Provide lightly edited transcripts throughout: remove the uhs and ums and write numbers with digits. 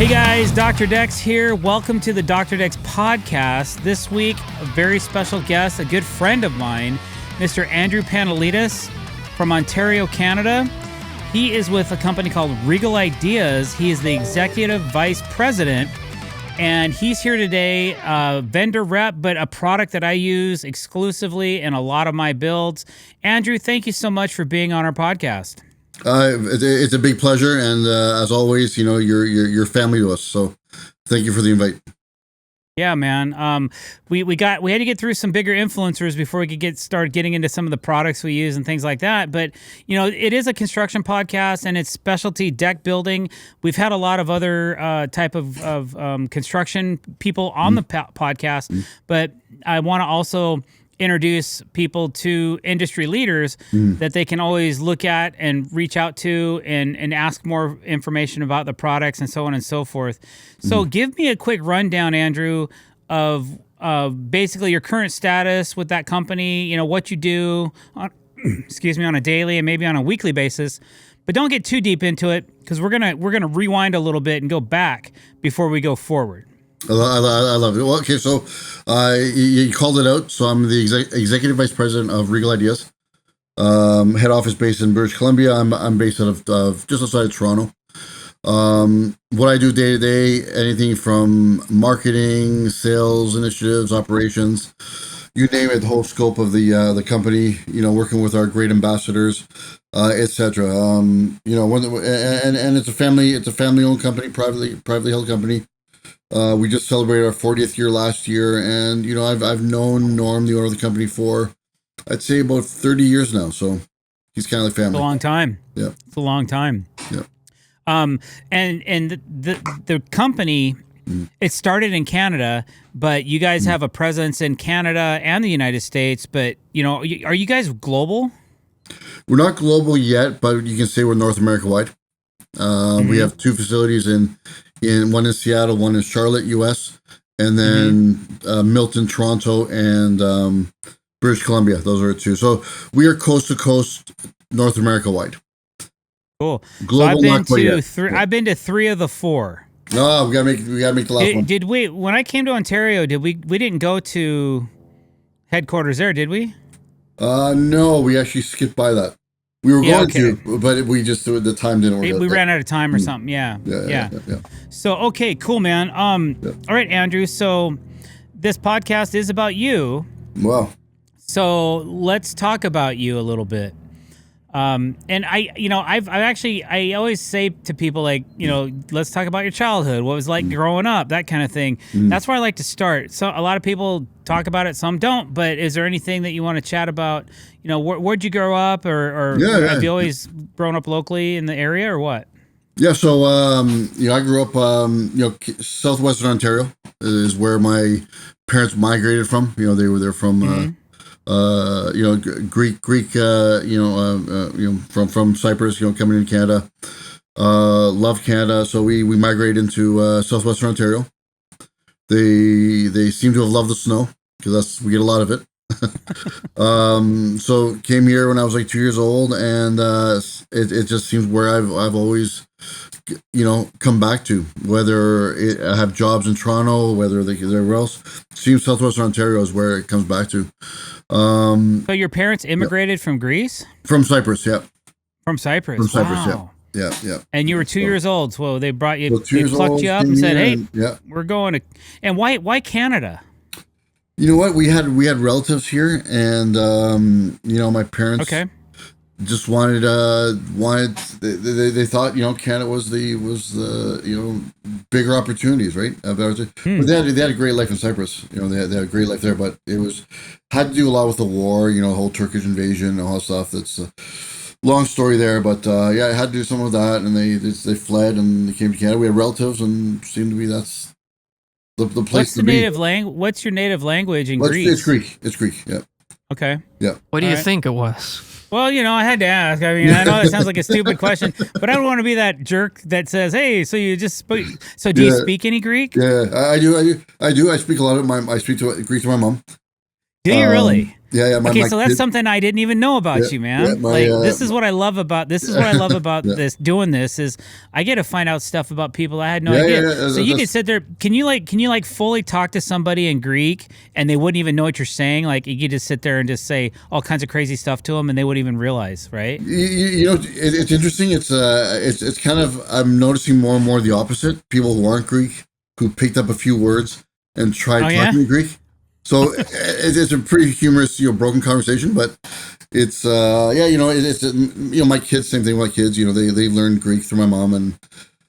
Hey guys, Dr. Dex here. Welcome to the Dr. Dex podcast. This week, a very special guest, a good friend of mine, Mr. Andrew Panalitis from Ontario, Canada. He is with a company called Regal Ideas. He is the executive vice president, and he's here today, vendor rep, but a product that I use exclusively in a lot of my builds. Andrew, thank you so much for being on our podcast. It's a big pleasure, and as always, you know, you're family to us. So, thank you for the invite. Yeah, man. We had to get through some bigger influencers before we could start getting into some of the products we use and things like that. But you know, it is a construction podcast, and it's specialty deck building. We've had a lot of other type of construction people on the podcast, but I want to also introduce people to industry leaders that they can always look at and reach out to and ask more information about the products and so on and so forth. So give me a quick rundown, Andrew, of basically your current status with that company, you know, what you do on, on a daily and maybe on a weekly basis. But don't get too deep into it, because we're gonna rewind a little bit and go back before we go forward. I love it. Well, okay, so you called it out. So I'm the executive vice president of Regal Ideas, head office based in British Columbia. I'm based out of just outside of Toronto. What I do day to day, anything from marketing, sales initiatives, operations, you name it, the whole scope of the company. You know, working with our great ambassadors, etc. You know, and it's a family owned company, privately held company. We just celebrated our 40th year last year, and you know, I've known Norm, the owner of the company, for I'd say about 30 years now. So he's kind of like family. It's a long time. Yeah, it's a long time. Yeah. And the company, it started in Canada, but you guys have a presence in Canada and the United States. But you know, are you guys global? We're not global yet, but you can say we're North America wide. We have two facilities in one in Seattle, one in Charlotte, U.S., and then Milton, Toronto, and British Columbia. Those are two. So we are coast to coast, North America wide. Cool. Global, so I've been to three of the four. No, we gotta make the last one. Did we? When I came to Ontario, we didn't go to headquarters there, did we? No, we actually skipped by that. We were going to, but we just, the time didn't work out. We ran out of time or something. Yeah. So, okay, cool, man. All right, Andrew. So this podcast is about you. Wow. So let's talk about you a little bit. And I always say to people, like, you know, let's talk about your childhood. What it was like growing up, that kind of thing. That's where I like to start. So a lot of people talk about it, some don't, but is there anything that you want to chat about? You know, where'd you grow up, or have you always grown up locally in the area, or what? Yeah. So, you know, I grew up, you know, southwestern Ontario is where my parents migrated from. You know, they're from, you know, Greek, from Cyprus, you know, coming in Canada, loved Canada. So we migrated into, southwestern Ontario. They seem to have loved the snow, because we get a lot of it. So came here when I was like 2 years old, and, it just seems where I've always, you know, come back to, whether I have jobs in Toronto, whether everywhere else. Seems southwestern Ontario is where it comes back to. So your parents immigrated from Greece? From Cyprus, yeah. From Cyprus. From Cyprus, wow. Yeah. And you were 2 years old, so they brought you, they plucked you up and said, "Hey, we're going to." And why Canada? You know what? We had relatives here, and you know, my parents just wanted they thought, you know, Canada was the you know, bigger opportunities, right? But they had a great life in Cyprus. You know, they had a great life there, but it had to do a lot with the war. You know, the whole Turkish invasion, all that stuff. That's long story there, but yeah, I had to do some of that, and they fled and they came to Canada. We had relatives, and seemed to be that's the place What's to the be. native language? What's your native language in Greece? It's Greek. It's Greek. Yeah. Okay. Yeah. What do you think it was? Well, you know, I had to ask. I mean, I know that sounds like a stupid question, but I don't want to be that jerk that says, "Hey, so you just spoke." So, do you speak any Greek? Yeah, I do. I speak a lot of I speak Greek to my mom. Do you really? Yeah. Okay, so that's something I didn't even know about you, man. This is what I love about this yeah. this doing this is I get to find out stuff about people I had no idea. So you can sit there. Can you like fully talk to somebody in Greek and they wouldn't even know what you're saying? Like you could just sit there and just say all kinds of crazy stuff to them and they wouldn't even realize, right? You know, it's interesting. It's kind of, I'm noticing more and more the opposite. People who aren't Greek who picked up a few words and tried talking Greek. So it's a pretty humorous, broken conversation, but it's my kids, same thing with my kids. They learned Greek through my mom, and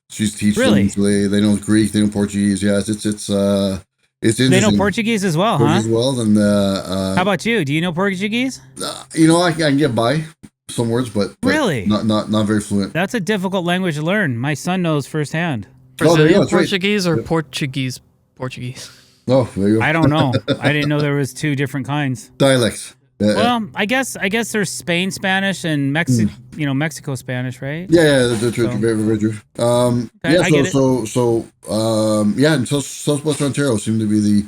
she's teaching them. So they know Greek, they know Portuguese. Yeah, it's interesting. They know Portuguese as well, Portuguese as well. And how about you? Do you know Portuguese? I can get by some words, but really not very fluent. That's a difficult language to learn. My son knows firsthand. Brazilian Portuguese or Portuguese? Oh, there you go. I don't know. I didn't know there was two different kinds. Dialects. Well, I guess there's Spain Spanish and Mexico Spanish, right? Yeah, that's true. Very true. And Southwestern Ontario seemed to be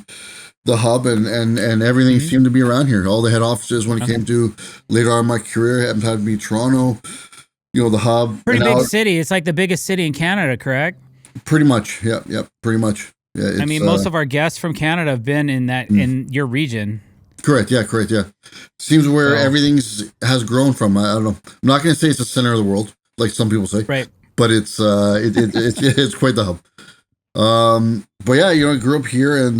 the hub, and everything seemed to be around here. All the head offices when it came to later on in my career happened to be Toronto. The hub. Pretty big city. It's like the biggest city in Canada, correct? Pretty much. Yep. Pretty much. Yeah, I mean, most of our guests from Canada have been in your region. Correct. Yeah. Seems where everything has grown from. I don't know. I'm not going to say it's the center of the world, like some people say. Right. But it's it's quite the hub. But yeah, I grew up here, and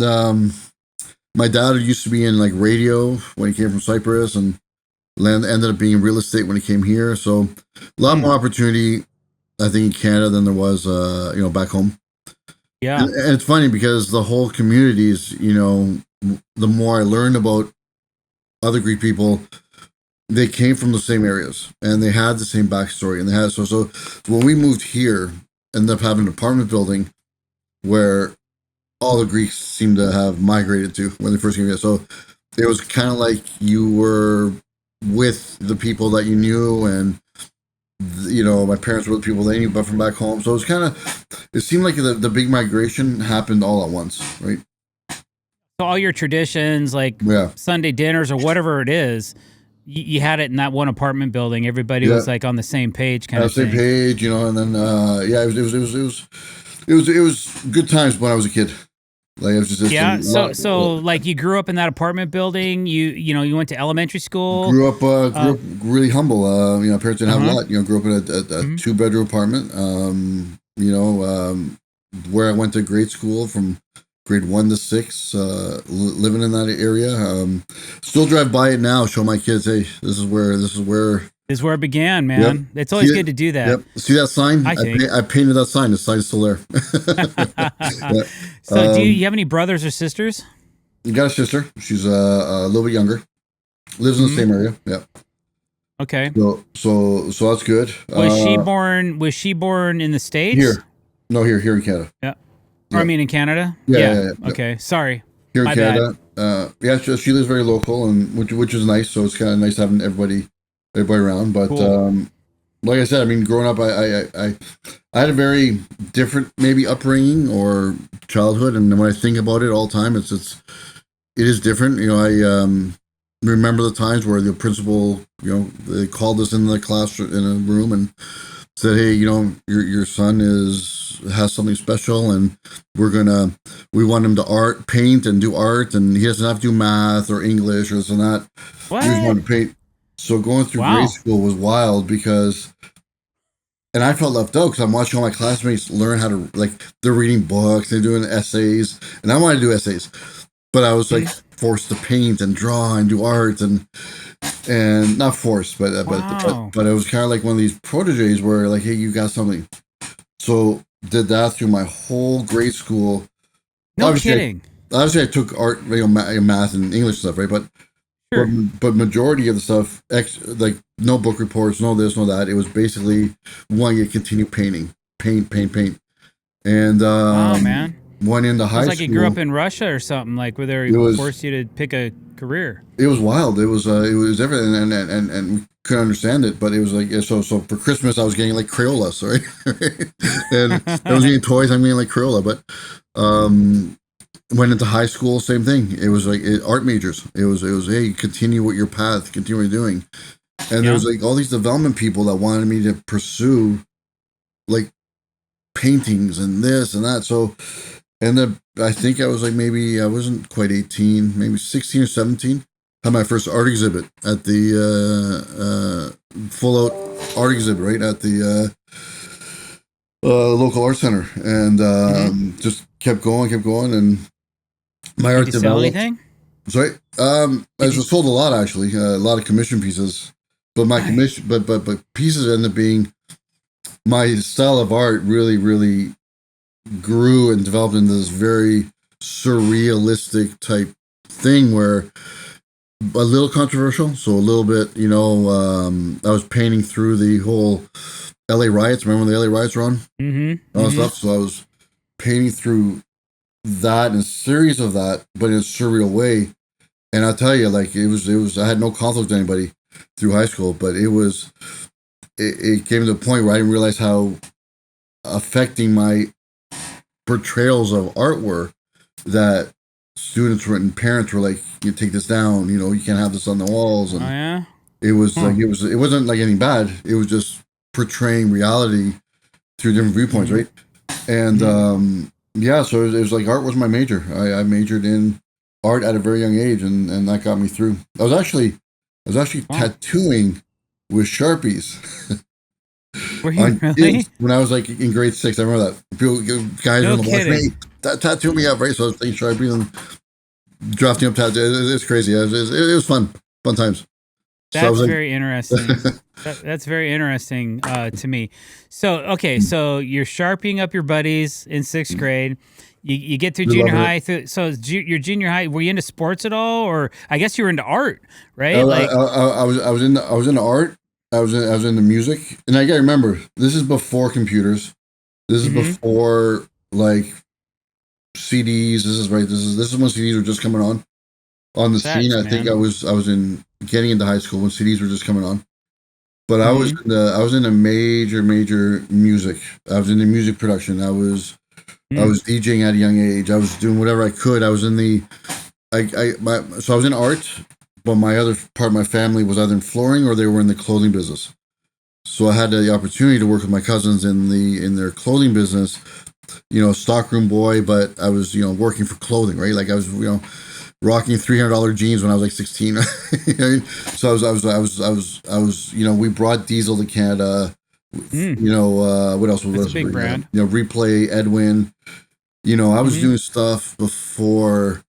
my dad used to be in like radio when he came from Cyprus, and ended up being in real estate when he came here. So a lot more opportunity, I think, in Canada than there was, back home. Yeah. And it's funny because the whole community is, the more I learned about other Greek people, they came from the same areas and they had the same backstory, and they had so when we moved here, ended up having an apartment building where all the Greeks seemed to have migrated to when they first came here. So it was kind of like you were with the people that you knew, and my parents were the people they knew, but from back home. So it seemed like the big migration happened all at once, right? So all your traditions, like Sunday dinners or whatever it is, you had it in that one apartment building. Everybody was like on the same page, kind of same page, and then it was good times when I was a kid. Like it was just so like you grew up in that apartment building. You went to elementary school. Grew up really humble. Parents didn't have a lot. Grew up in a 2-bedroom apartment. Where I went to grade school from grade 1 to 6, living in that area. Still drive by it now. Show my kids, hey, this is where it began, man. Yep. It's always good to do that. Yep. See that sign? I painted that sign. The sign's still there. So, do you have any brothers or sisters? You got a sister. She's a little bit younger. Lives in the same area. Yeah. Okay. So that's good. Was she born in the States? Here. No, here in Canada. Yeah. Or I mean in Canada? Yeah. Okay. Sorry. Here in Canada. She lives very local, and which is nice. So it's kind of nice having everybody around. But like I said, I mean, growing up, I had a very different maybe upbringing or childhood, and when I think about it all the time, it is different. I remember the times where the principal, they called us in the classroom in a room and said, hey, your son has something special, and we want him to paint and do art, and he doesn't have to do math or English or this and that. What? He just wanted to paint. So going through grade school was wild and I felt left out because I'm watching all my classmates learn how to, like, they're reading books, they're doing essays, and I wanted to do essays, but I was like forced to paint and draw and do art and not forced, but it was kind of like one of these proteges where like, hey, you got something. So did that through my whole grade school. No kidding. Obviously, I took art, math and English stuff, right? But sure. But majority of the stuff, like no book reports, no this, no that. It was basically wanting to continue painting, paint, and man, went into high school. It's like you grew up in Russia or something, like where they forced you to pick a career. It was wild. It was everything, and we couldn't understand it. But it was like so for Christmas I was getting like Crayola, sorry, and I was getting toys. I'm getting like Crayola, but went into high school, same thing. It was like art majors. It was hey, continue with your path, continue what you're doing. And there was like all these development people that wanted me to pursue like paintings and this and that. So, and then I think I was like, maybe I wasn't quite 18, maybe 16 or 17. Had my first art exhibit at the full out art exhibit, right at the local art center, and just kept going, and my art Did you developed. sell anything? Sorry, I sold a lot actually, a lot of commission pieces, but my commission, but pieces ended up being my style of art really grew and developed into this very surrealistic type thing where a little controversial, so a little bit, I was painting through the whole LA riots. Remember when the LA riots were on? All that stuff. So I was painting through that and a series of that, but in a surreal way. And I'll tell you, like it was. I had no conflict with anybody through high school, but it came to a point where I didn't realize how affecting my portrayals of art were, that students and parents were like, "You take this down. You can't have this on the walls." And it was like it wasn't like anything bad. It was just portraying reality through different viewpoints, right? And so it was like art was my major. I majored in art at a very young age, and that got me through. I was actually tattooing with Sharpies. Were you really? When I was like in grade 6, I remember that guys on the block, tattoo me up, right? So I was taking Sharpies and drafting up tattoos. It's crazy. It was fun times. That's very interesting. That's very interesting to me. So, okay, so you're sharpening up your buddies in 6th grade. You get through junior high. Your junior high, were you into sports at all? Or I guess you were into art, right? I was into art. I was into music. And I gotta remember, this is before computers. This is before like CDs. This is when CDs were just coming on the scene. I think I was getting into high school when CDs were just coming on. But I was into major music. I was into music production. I was DJing at a young age. I was doing whatever I could. I was in so I was in art, but my other part of my family was either in flooring or they were in the clothing business. So I had the opportunity to work with my cousins in their clothing business, stockroom boy, but I was, working for clothing, right? Like I was, rocking $300 jeans when I was like 16. So I was, we brought Diesel to Canada. What else was That's a big brand. Replay, Edwin. I was doing stuff before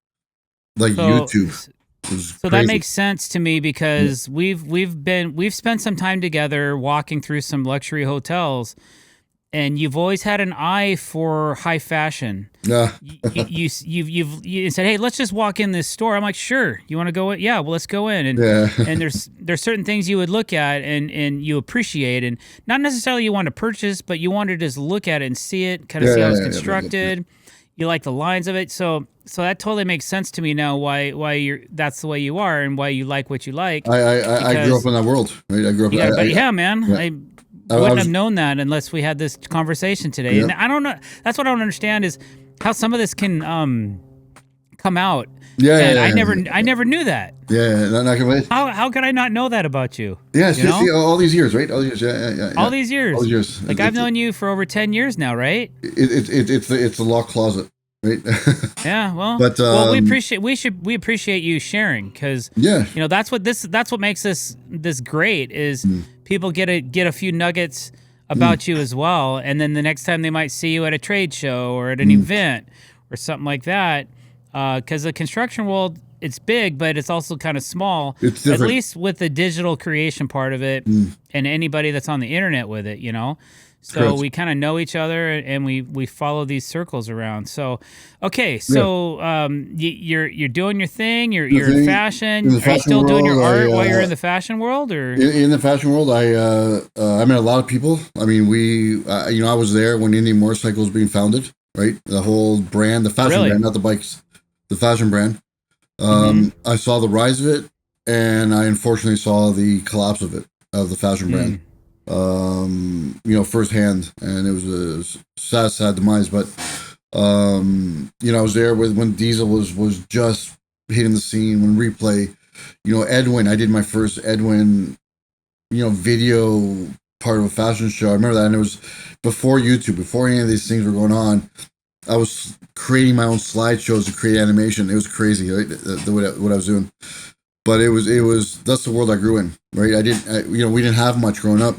like YouTube. So that makes sense to me because we've spent some time together walking through some luxury hotels, and you've always had an eye for high fashion. Yeah. you said, "Hey, let's just walk in this store." I'm like, "Sure. You want to go in? Yeah, well, let's go in." And and there's certain things you would look at and you appreciate, and not necessarily you want to purchase, but you want to just look at it and see it, kind of see how it's constructed. You like the lines of it, so that totally makes sense to me now. Why that's the way you are and why you like what you like. I grew up in that world. Right? I grew up. I wouldn't have known that unless we had this conversation today. Yeah. And I don't know. That's what I don't understand is how some of this can come out. I never knew that. Yeah, not gonna wait. How could I not know that about you? Yeah, all these years, right? All these years, All these years. Like I've known you for over 10 years now, right? It's the locked closet, right? Yeah, well, we appreciate you sharing because that's what makes this great is people get a few nuggets about you as well, and then the next time they might see you at a trade show or at an event or something like that. Because the construction world, it's big, but it's also kind of small. It's different. At least with the digital creation part of it, and anybody that's on the internet with it, So Correct. we kind of know each other, and we follow these circles around. So, okay, you're doing your thing. You're in fashion. Are you still doing your art while you're in the fashion world, or in the fashion world? I met a lot of people. I mean, I was there when Indian Motorcycle was being founded. Right, the whole brand, the fashion brand, not the bikes. The fashion brand. I saw the rise of it, and I unfortunately saw the collapse of the fashion brand. Firsthand, and it was a sad demise. But I was there when Diesel was just hitting the scene, when Replay, Edwin. I did my first Edwin, video part of a fashion show. I remember that, and it was before YouTube, before any of these things were going on. I was creating my own slideshows to create animation. It was crazy, right? What I was doing, but it was that's the world I grew in, right? We didn't have much growing up,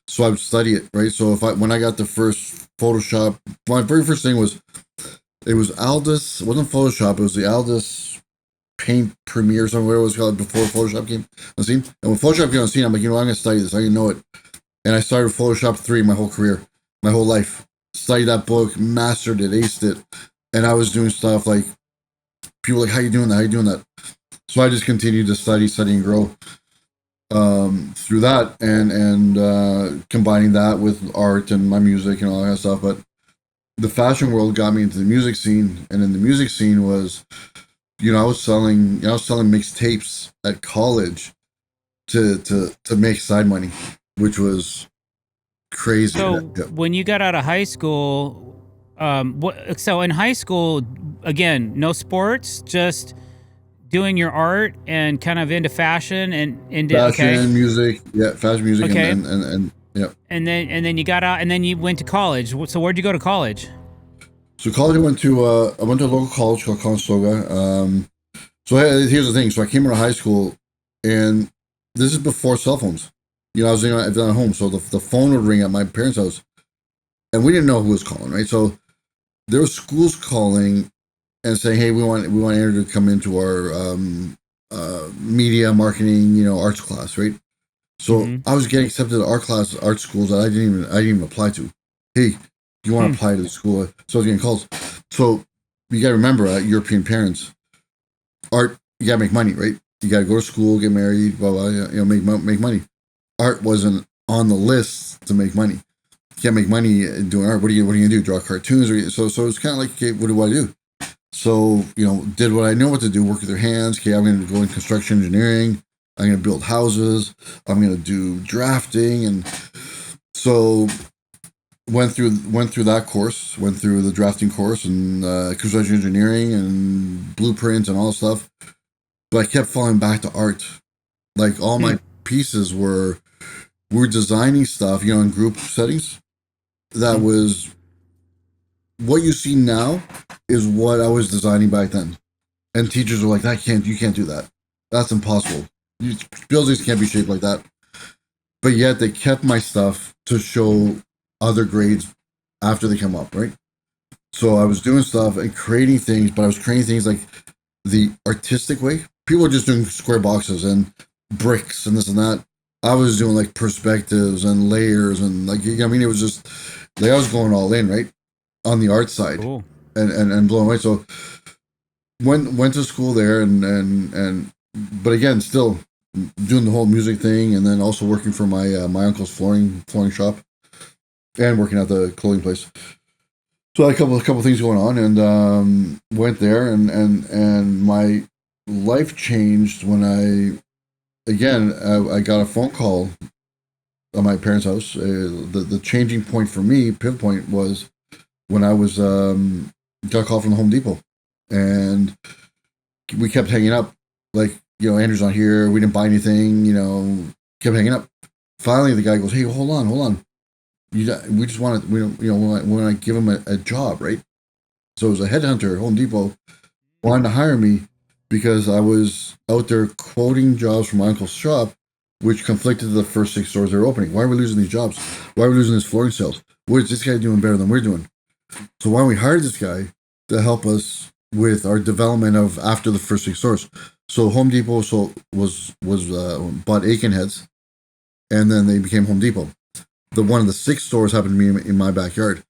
so I would study it, right? So when I got the first Photoshop, my very first thing was it was Aldus. It wasn't Photoshop. It was the Aldus Paint Premiere, or something, whatever it was called, before Photoshop came on the scene. And when Photoshop came on the scene, I'm like, I'm going to study this. I can know it. And I started Photoshop 3 my whole career, my whole life. Studied that book, mastered it, aced it. And I was doing stuff like, people were like, how you doing that? How you doing that? So I just continued to study and grow through that, and combining that with art and my music and all that kind of stuff. But the fashion world got me into the music scene, and in the music scene was, I was selling mixtapes at college to make side money, which was crazy. So when you got out of high school, so in high school, again, no sports, just doing your art and kind of into fashion and into fashion, music, fashion, music, okay. and yeah. And then you got out, and then you went to college. So where'd you go to college? So college, I went to a local college called Conestoga. So here's the thing. So I came out of high school, and this is before cell phones. I was at home, so the phone would ring at my parents' house, and we didn't know who was calling, right? So there were schools calling and saying, "Hey, we want Andrew to come into our media marketing, arts class," right? So I was getting accepted to art schools that I didn't even apply to. Hey, you want to apply to the school? So I was getting calls. So you got to remember, European parents, art, you got to make money, right? You got to go to school, get married, blah blah, make money. Art wasn't on the list to make money. You can't make money doing art. What are you gonna do? Draw cartoons? So it's kind of like, okay, what do I do? So did what I know what to do. Work with your hands. Okay, I'm going to go in construction engineering. I'm going to build houses. I'm going to do drafting, and so went through that course. Went through the drafting course and construction engineering and blueprints and all this stuff. But I kept falling back to art. Like all my pieces were designing stuff, in group settings. That was what you see now is what I was designing back then. And teachers were like, you can't do that. That's impossible. Buildings can't be shaped like that. But yet they kept my stuff to show other grades after they come up, right? So I was doing stuff and creating things, but I was creating things like the artistic way. People were just doing square boxes and bricks and this and that. I was doing like perspectives and layers and like, it was just like I was going all in, right? On the art side. Cool. and blowing away. So went to school there and but again, still doing the whole music thing, and then also working for my my uncle's flooring shop and working at the clothing place. So I had a couple things going on, and went there, and my life changed when I got a phone call at my parents' house. The changing point for me, pivot point, was when I was got a call from the Home Depot, and we kept hanging up. Like, Andrew's not here. We didn't buy anything. Kept hanging up. Finally, the guy goes, "Hey, hold on. We just want to, we want to give him a job, right?" So it was a headhunter, Home Depot, wanted to hire me because I was out there quoting jobs from my uncle's shop, which conflicted with the first 6 stores they were opening. Why are we losing these jobs? Why are we losing this flooring sales? What is this guy doing better than we're doing? So why don't we hire this guy to help us with our development of after the first 6 stores? So Home Depot was bought Aikenheads, and then they became Home Depot. One of the 6 stores happened to be in my backyard.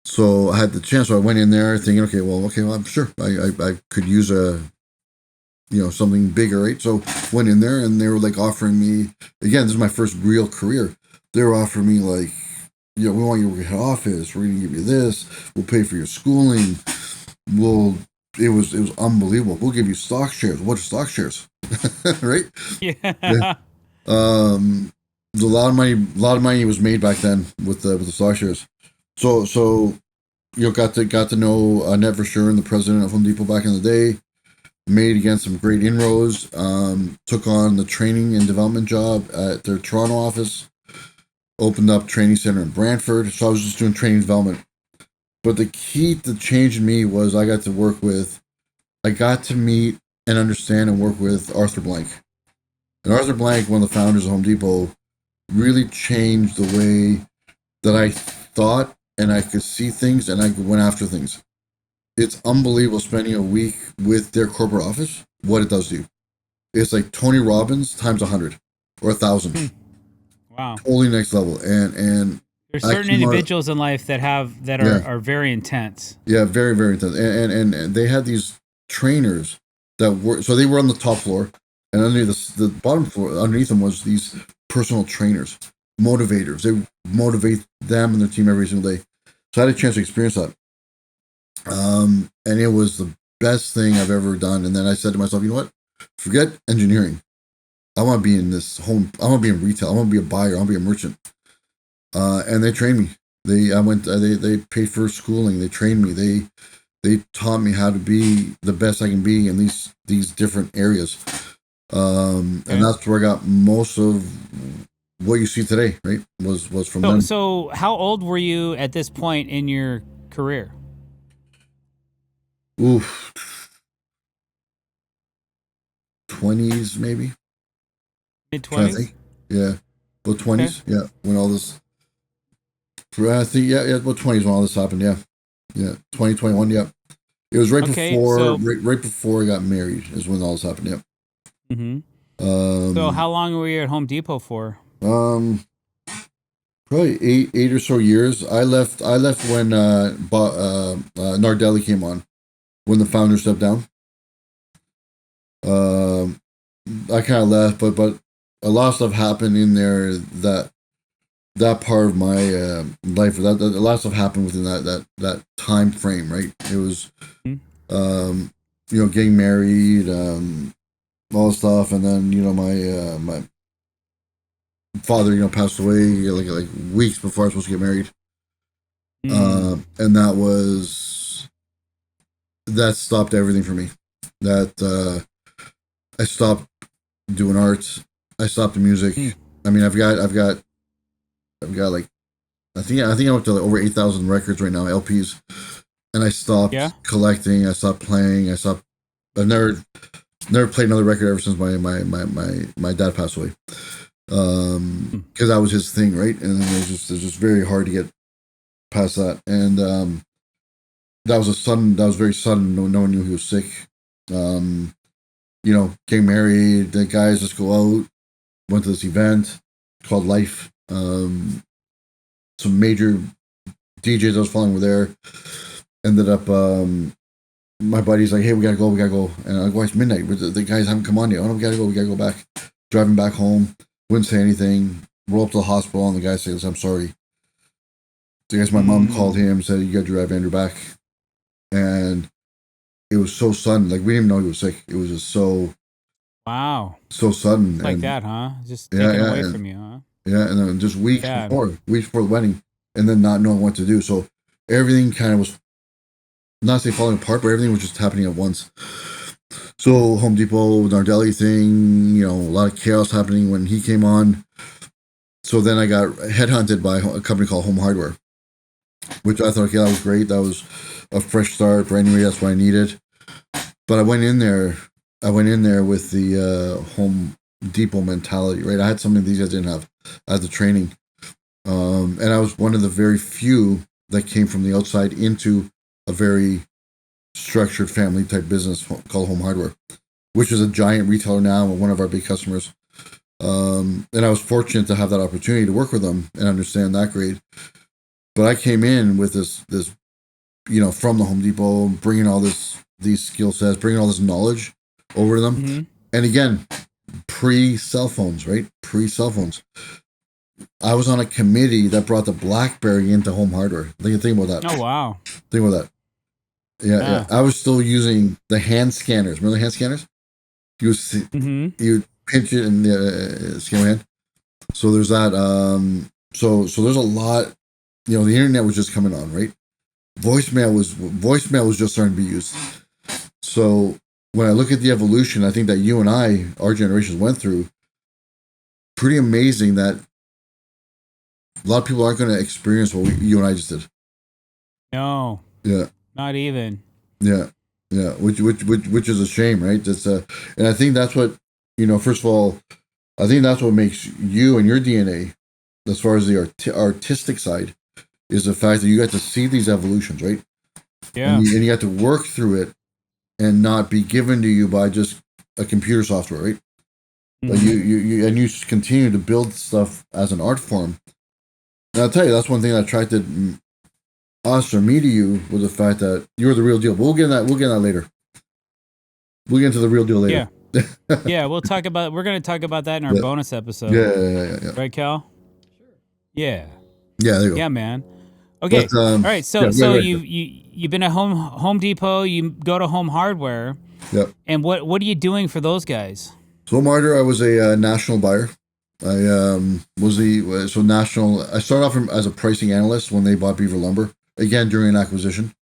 So I had the chance. So I went in there thinking, okay, I'm sure I could use something bigger, right? So went in there, and they were like offering me, again, this is my first real career. They were offering me like, we want you to work at head office. We're going to give you this. We'll pay for your schooling. It was unbelievable. We'll give you stock shares. What are stock shares? Right? Yeah. A lot of money was made back then with the stock shares. So got to know Annette Verschuren, the president of Home Depot back in the day. Made again some great inroads. Took on the training and development job at their Toronto office. Opened up training center in Brantford. So I was just doing training development. But the key to change in me was I got to meet and understand and work with Arthur Blank. And Arthur Blank, one of the founders of Home Depot, really changed the way that I thought and I could see things and I went after things. It's unbelievable spending a week with their corporate office, what it does to you. It's like Tony Robbins times 100 or 1,000. Wow. Totally next level. And there's certain individuals in life that are very intense. Yeah, very, very intense. And they had these trainers that were, so they were on the top floor, and underneath the bottom floor, underneath them was these personal trainers, motivators. They motivate them and their team every single day. So I had a chance to experience that. And it was the best thing I've ever done. And then I said to myself, you know what? Forget engineering. I want to be in this home. I want to be in retail. I want to be a buyer. I want to be a merchant. And they trained me. They paid for schooling. They trained me. They taught me how to be the best I can be in these different areas. And that's where I got most of what you see today, right? Was from them. So how old were you at this point in your career? Oof. 20s maybe. Mid-20s? Yeah. About 20s. Okay. Yeah. When all this, I think, about 20s when all this happened. Yeah. 2021. Yeah. It was right before I got married is when all this happened. Yeah. Mm-hmm. So how long were you at Home Depot for? Probably eight or so years. I left when Nardelli came on, when the founder stepped down. I kind of left, but a lot of stuff happened in there that part of my life. That a lot of stuff happened within that time frame. Right. It was, getting married, all this stuff, and then my father passed away like weeks before I was supposed to get married. And that stopped everything for me. That I stopped doing art. I stopped the music. I mean, I've got like, I think I'm up to like over 8,000 records right now, LPs, and I stopped collecting. I stopped playing. I've never played another record ever since my dad passed away. Because that was his thing, right? And it was just very hard to get past that. And that was very sudden. No one knew he was sick. Getting married, the guys just go out, went to this event called Life. Some major DJs I was following were there. Ended up, my buddy's like, hey, we gotta go. And I go, it's midnight. The guys haven't come on yet. Oh, no, we gotta go back. Driving back home, wouldn't say anything. Roll up to the hospital, and the guy says, I'm sorry. So I guess my mom called him, said, you gotta drive Andrew back. And it was so sudden. Like, we didn't even know he was sick. It was just so... Wow. So sudden. Like that, huh? Just taken away from you, huh? Yeah, and then just weeks before the wedding, and then not knowing what to do. So everything kind of was, not say falling apart, but everything was just happening at once. So Home Depot, Nardelli thing, a lot of chaos happening when he came on. So then I got headhunted by a company called Home Hardware, which I thought, okay, that was great. That was a fresh start, brand new. That's what I needed. But I went in there with the Home Depot mentality, right? I had something these guys didn't have. I had the training. And I was one of the very few that came from the outside into a very structured family type business called Home Hardware, which is a giant retailer now and one of our big customers. And I was fortunate to have that opportunity to work with them and understand that grade. But I came in with this from the Home Depot, bringing all these skill sets, bringing all this knowledge over to them. Mm-hmm. And again, pre-cell phones, right? Pre-cell phones. I was on a committee that brought the BlackBerry into Home Hardware. Think about that. Oh, wow. Think about that. Yeah. I was still using the hand scanners. Remember the hand scanners? You pinch it and scan my hand. So there's that. So there's a lot. The internet was just coming on, right? voicemail was just starting to be used. So when I look at the evolution, I think that you and I, our generations went through, pretty amazing that a lot of people aren't going to experience what you and I just did. No. Yeah. Not even. Yeah. Yeah. Which is a shame, right? That's and I think that's what, first of all, I think that's what makes you and your DNA, as far as the artistic side, is the fact that you got to see these evolutions, right? Yeah. And you got to work through it and not be given to you by just a computer software, right? Mm-hmm. Like you continue to build stuff as an art form. And I'll tell you, that's one thing that attracted us or me to you, was the fact that you're the real deal. But we'll get into that later. We'll get into the real deal later. Yeah. Yeah, we're going to talk about that in our bonus episode. Yeah. Right, Cal? Sure. Yeah. Yeah, there you go. Yeah, man. Okay. But, all right. So you've been at Home Depot, you go to Home Hardware. Yep. And what are you doing for those guys? So Home Hardware, I was a national buyer. I national. I started off as a pricing analyst when they bought Beaver Lumber, again during an acquisition.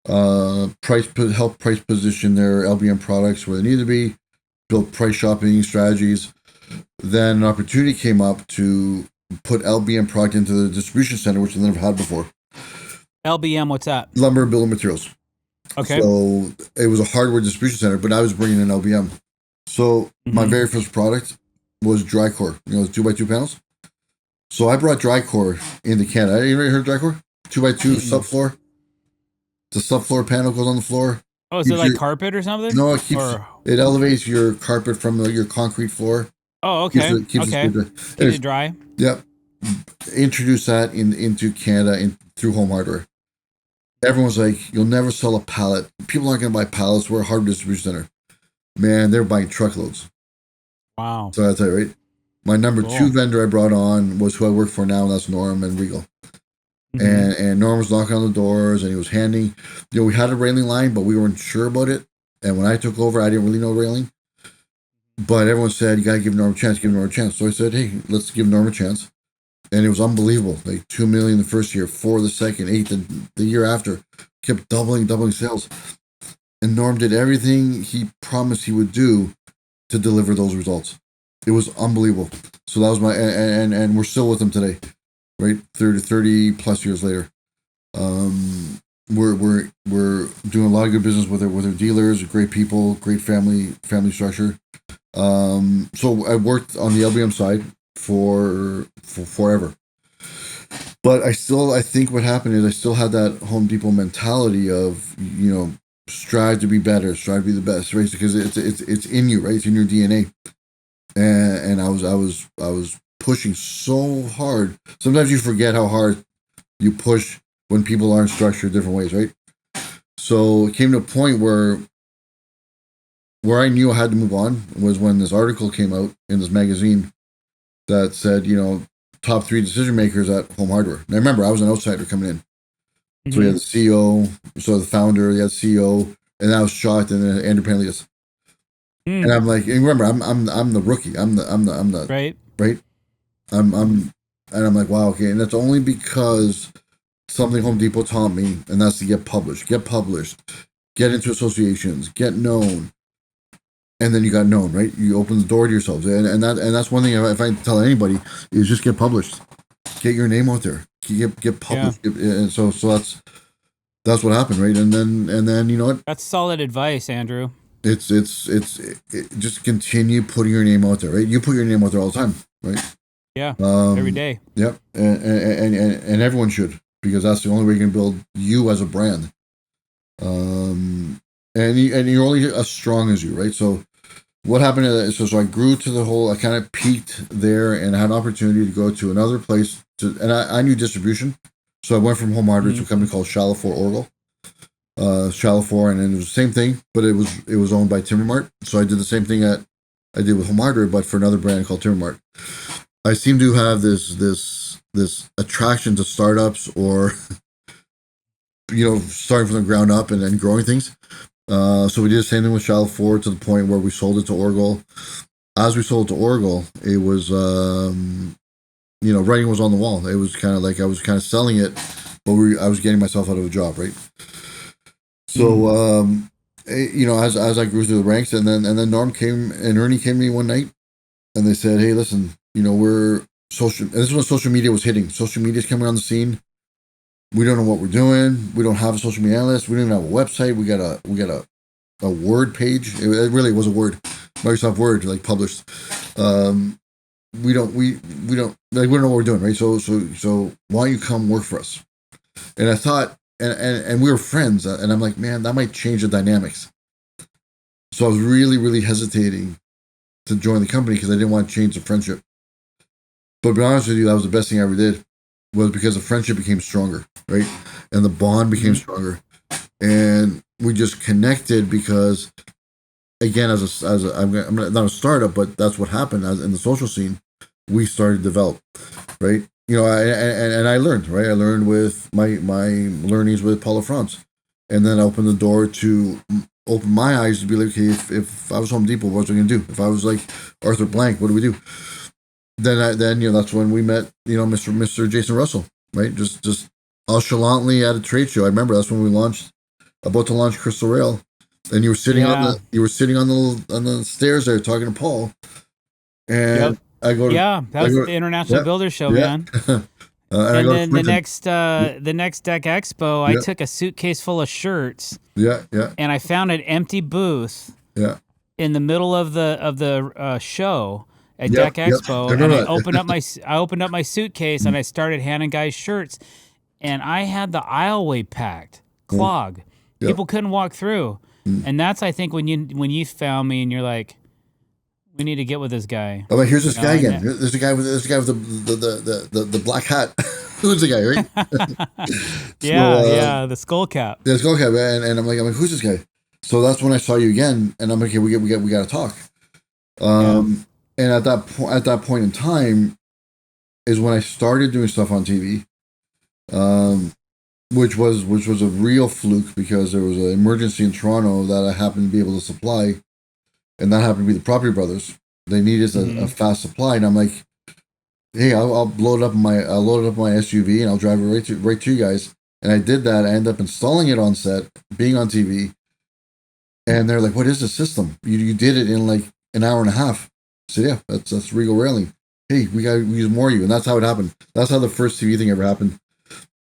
Help price position their LBM products where they need to be, build price shopping strategies. Then an opportunity came up to put LBM product into the distribution center, which they never had before. LBM, what's that? Lumber and building materials. Okay. So it was a hardware distribution center, but I was bringing in LBM. So my very first product was dry core, 2x2 panels. So I brought dry core into Canada. You ever heard of dry core? 2x2 subfloor. The subfloor panel goes on the floor. Oh, is it like carpet or something? No, it elevates your carpet from your concrete floor. Oh, okay. Keeps it dry. Yep. Introduce that into Canada through Home Hardware. Everyone's like, you'll never sell a pallet. People aren't going to buy pallets. We're a hardware distribution center. Man, they're buying truckloads. Wow. So that's it, right? My number 2 vendor I brought on was who I work for now, and that's Norm and Regal. Mm-hmm. And Norm was knocking on the doors, and he was handing, we had a railing line, but we weren't sure about it. And when I took over, I didn't really know railing. But everyone said, you got to give Norm a chance, So I said, hey, let's give Norm a chance. And it was unbelievable. Like $2 million the first year, 4 the second, 8 the year after. Kept doubling sales. And Norm did everything he promised he would do to deliver those results. It was unbelievable. So that was and we're still with him today, right? 30 plus years later. We're doing a lot of good business with our dealers, great people, great family structure. So I worked on the LBM side for forever. But I think what happened is I still had that Home Depot mentality of, strive to be better, strive to be the best, right? Because it's in you, right? It's in your DNA. And I was pushing so hard. Sometimes you forget how hard you push when people aren't structured different ways, right? So it came to a point where I knew I had to move on was when this article came out in this magazine that said, top 3 decision makers at Home Hardware. And I remember I was an outsider coming in. Mm-hmm. So we had the CEO, the founder, the CEO, and I was shocked, and then Andrew Panalitis. And I'm like, and remember, I'm the rookie. I'm the right. I'm like, wow, okay, and that's only because something Home Depot taught me, and that's to get published, get into associations, get known, and then you got known, right? You open the door to yourselves, and that's one thing. If I tell anybody, is just get published, get your name out there, get published, and so that's what happened, right? And then you know what? That's solid advice, Andrew. It's just continue putting your name out there, right? You put your name out there all the time, right? Yeah, every day. Yep, and everyone should, because that's the only way you can build you as a brand. And you're only as strong as you, right? So what happened is, so I grew to the whole, I kind of peaked there, and I had an opportunity to go to another place and I knew distribution. So I went from Home Hardware to a company called Shallow4 Oracle. Shallow4, and then it was the same thing, but it was owned by Timbermart. So I did the same thing that I did with Home Hardware, but for another brand called Timbermart. I seem to have this attraction to startups, or starting from the ground up and then growing things. So we did the same thing with Shallow4 to the point where we sold it to Oracle. As we sold it to Oracle, it was writing was on the wall. It was kind of like I was kind of selling it, but I was getting myself out of a job, right? So, as I grew through the ranks, and then Norm came and Ernie came to me one night, and they said, "Hey, listen, we're social." And this is when social media was hitting. Social media is coming on the scene. We don't know what we're doing. We don't have a social media analyst. We don't even have a website. We got a Word page. It really was a Word, Microsoft Word, like published. We don't know what we're doing, right? So why don't you come work for us? And I thought, and we were friends, and I'm like, man, that might change the dynamics. So I was really, really hesitating to join the company because I didn't want to change the friendship. But to be honest with you, that was the best thing I ever did, was because the friendship became stronger, right? And the bond became stronger, and we just connected because, again, I'm not a startup, but that's what happened in the social scene. We started to develop, right? And I learned, right? I learned with my learnings with Paula France, and then opened the door to open my eyes to be like, okay, if I was Home Depot, what was I going to do? If I was like Arthur Blank, what do we do? Then that's when we met, Mr. Jason Russell, right? Just nonchalantly at a trade show. I remember that's when we about to launch Crystal Rail, and you were sitting on the stairs there talking to Paul, and I go to that was the International Builder Show, man. And then the next Deck Expo, I took a suitcase full of shirts. And I found an empty booth. In the middle of the show at Deck Expo, and I opened up my suitcase and I started handing guys shirts, and I had the aisleway packed, clogged. People couldn't walk through, and that's, I think, when you found me and you're like, we need to get with this guy. Oh, but here's this guy again. There's a guy with the black hat. Who's the guy, right? The skull cap. The skull cap, and I'm like, who's this guy? So that's when I saw you again, and I'm like, okay, we got to talk. And at that point in time is when I started doing stuff on TV, which was a real fluke because there was an emergency in Toronto that I happened to be able to supply. And that happened to be the Property Brothers. They needed a fast supply, and I'm like, "Hey, I'll load it up my SUV, and I'll drive it right to you guys." And I did that. I ended up installing it on set, being on TV, and they're like, "What is the system? You did it in like an hour and a half." I said, "Yeah, that's Regal Railing. Hey, we use more of you," and that's how it happened. That's how the first TV thing ever happened.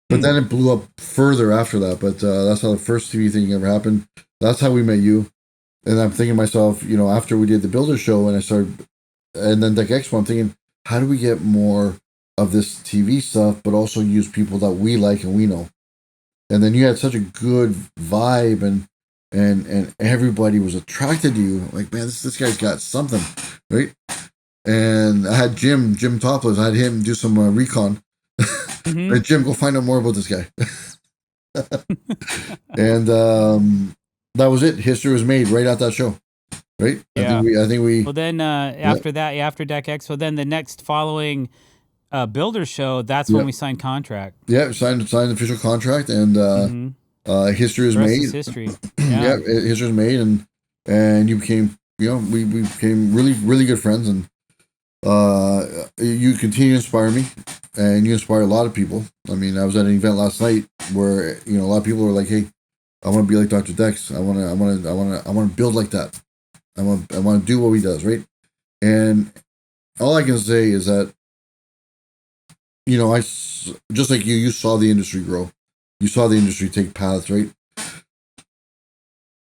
But then it blew up further after that. But that's how the first TV thing ever happened. That's how we met you. And I'm thinking to myself, after we did the Builder Show and then Deck Expo, I'm thinking, how do we get more of this TV stuff, but also use people that we like and we know? And then you had such a good vibe, and everybody was attracted to you. Like, man, this guy's got something, right? And I had Jim Topless. I had him do some recon. Hey, Jim, go find out more about this guy. And that was it. History was made right at that show, right? Yeah. I think we. Well, then after that, after Deck Expo, then the next following Builder Show, that's when we signed contract. Yeah, signed the official contract, and history was made. History. History was made, and you became, we became really, really good friends, and you continue to inspire me, and you inspire a lot of people. I mean, I was at an event last night where a lot of people were like, "Hey, I want to be like Dr. Dex. I want to build like that. I want to do what he does," right? And all I can say is that, I just like you saw the industry grow. You saw the industry take paths, right? A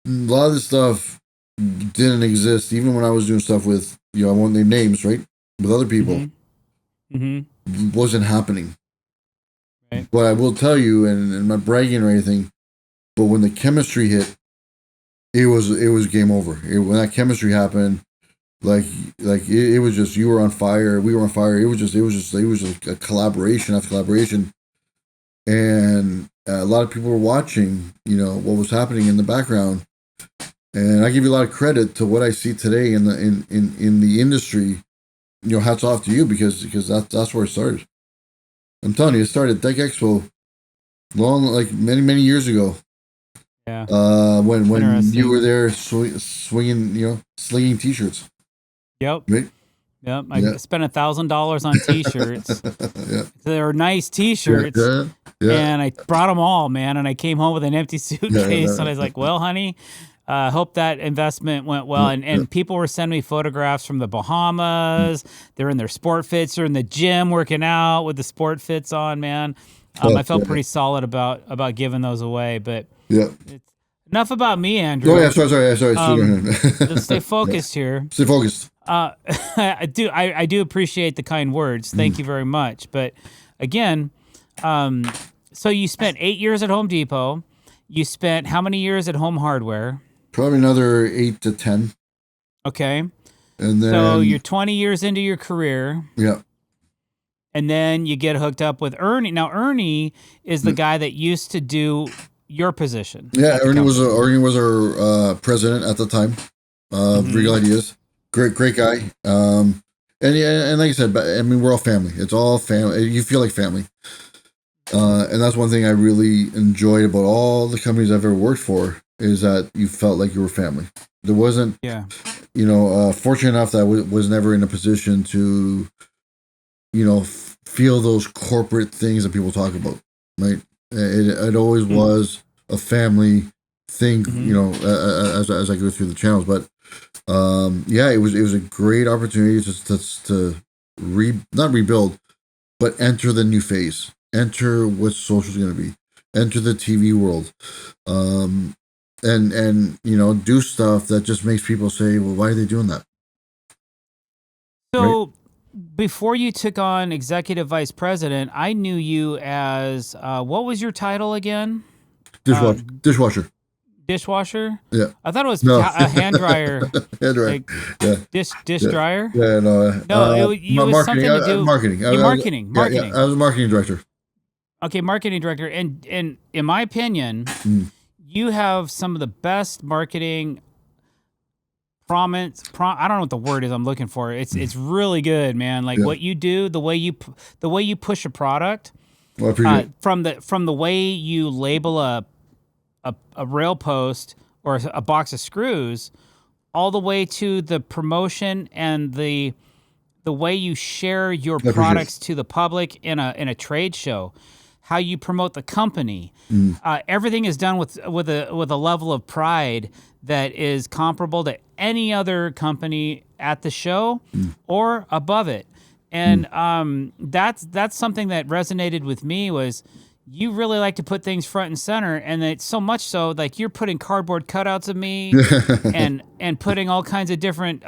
lot of this stuff didn't exist even when I was doing stuff with, I won't name names, right? With other people. Wasn't happening. Right. But I will tell you, and I'm not bragging or anything, but when the chemistry hit, it was game over. When that chemistry happened, it was just, you were on fire, we were on fire. It was just a collaboration after collaboration, and a lot of people were watching, what was happening in the background. And I give you a lot of credit to what I see today in the industry. Hats off to you because that's where it started. I'm telling you, it started at Deck Expo many years ago. Yeah. When you were there swinging, slinging T-shirts. Yep. Right. Yep. I spent $1,000 on T-shirts. They're nice T-shirts. And I brought them all, man. And I came home with an empty suitcase. And I was like, well, honey, hope that investment went well. And people were sending me photographs from the Bahamas. They're in their sport fits. They're in the gym working out with the sport fits on, man. I felt pretty solid about giving those away. But it's enough about me, Andrew. Oh, yeah, sorry. Let's stay focused here. Stay focused. I do appreciate the kind words. Thank you very much. But again, so you spent 8 years at Home Depot. You spent how many years at Home Hardware? Probably another 8 to 10. Okay. And then, so you're 20 years into your career. Yeah. And then you get hooked up with Ernie. Now, Ernie is the guy that used to do your position. Yeah, Ernie was our president at the time of Regal Ideas. Great guy. And like I said, I mean, we're all family. It's all family. You feel like family. And that's one thing I really enjoyed about all the companies I've ever worked for is that you felt like you were family. There wasn't, fortunate enough that I was never in a position to, feel those corporate things that people talk about, right? It always was a family thing, as I go through the channels. But it was a great opportunity to not rebuild, but enter the new phase, enter what social is going to be, enter the TV world, and do stuff that just makes people say, well, why are they doing that? So. Right? Before you took on executive vice president, I knew you as what was your title again? Dishwasher. Dishwasher? Yeah. I thought it was a hand dryer. Hand dryer. Dish dryer? Yeah, no. No, it was something to do. Marketing. Marketing. Yeah, I was a marketing director. Okay, marketing director. And in my opinion, you have some of the best marketing I don't know what the word is I'm looking for. It's really good, man. Like what you do, the way you push a product. Well, I appreciate it. From the way you label a rail post or a box of screws, all the way to the promotion and the way you share your products to the public in a trade show, how you promote the company. Everything is done with a level of pride that is comparable to any other company at the show or above it. And that's something that resonated with me was you really like to put things front and center, and it's so much so like you're putting cardboard cutouts of me and putting all kinds of different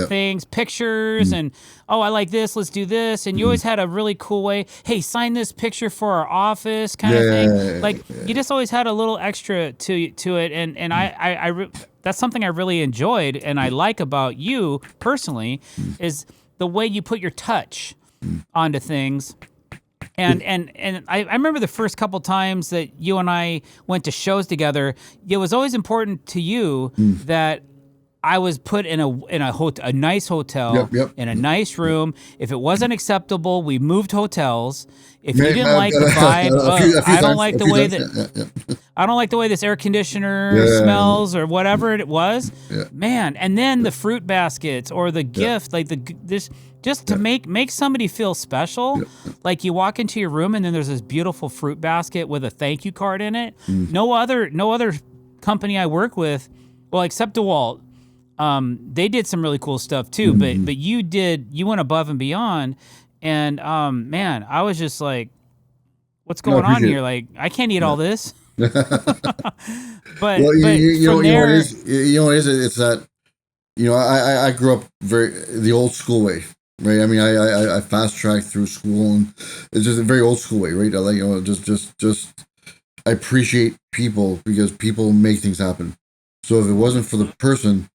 things, pictures, and I like this, let's do this. And you always had a really cool way, hey, sign this picture for our office kind of thing. Like you just always had a little extra to it, and I that's something I really enjoyed and I like about you personally is the way you put your touch onto things. And I remember the first couple times that you and I went to shows together, it was always important to you that I was put in a nice hotel, in a nice room. If it wasn't acceptable, we moved hotels. If you didn't like the vibe, I don't like the way that I don't like the way this air conditioner smells or whatever it was, man. And then the fruit baskets or the gift, like this. Just to make somebody feel special, like you walk into your room and then there's this beautiful fruit basket with a thank you card in it. No other company I work with, well, except DeWalt, they did some really cool stuff too. But you went above and beyond, and man, I was just like, what's going on here? Like I can't eat all this. But you know what it is? It's that I grew up the old school way. Right, I mean, I fast tracked through school, and it's just a very old school way, right? I like, just I appreciate people because people make things happen. So if it wasn't for the person,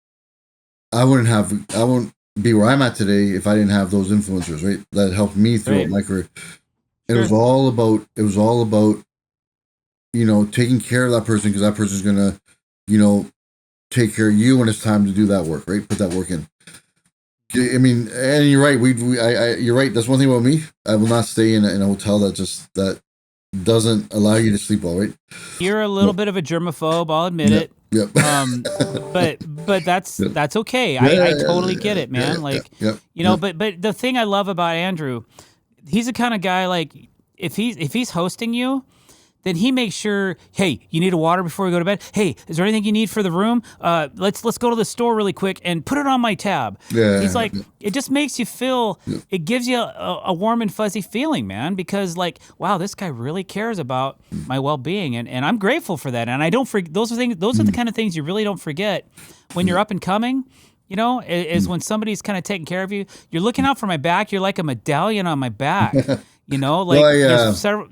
I wouldn't be where I'm at today if I didn't have those influencers, right? That helped me throughout my career. And it was all about taking care of that person because that person's gonna, take care of you when it's time to do that work, right? Put that work in. I mean, and you're right. You're right. That's one thing about me. I will not stay in a hotel that doesn't allow you to sleep well, right? You're a little bit of a germaphobe. I'll admit it. Yep. But that's okay. I totally get it, man. But the thing I love about Andrew, he's the kind of guy, like, if he's hosting you, then he makes sure, hey, you need a water before we go to bed? Hey, is there anything you need for the room? Let's go to the store really quick and put it on my tab. Yeah. He's like, it just makes you feel, it gives you a warm and fuzzy feeling, man, because, like, wow, this guy really cares about my well-being, and I'm grateful for that. And I don't forget, those are the kind of things you really don't forget when you're up and coming. You know, is when somebody's kind of taking care of you. You're looking out for my back. You're like a medallion on my back. You know, like,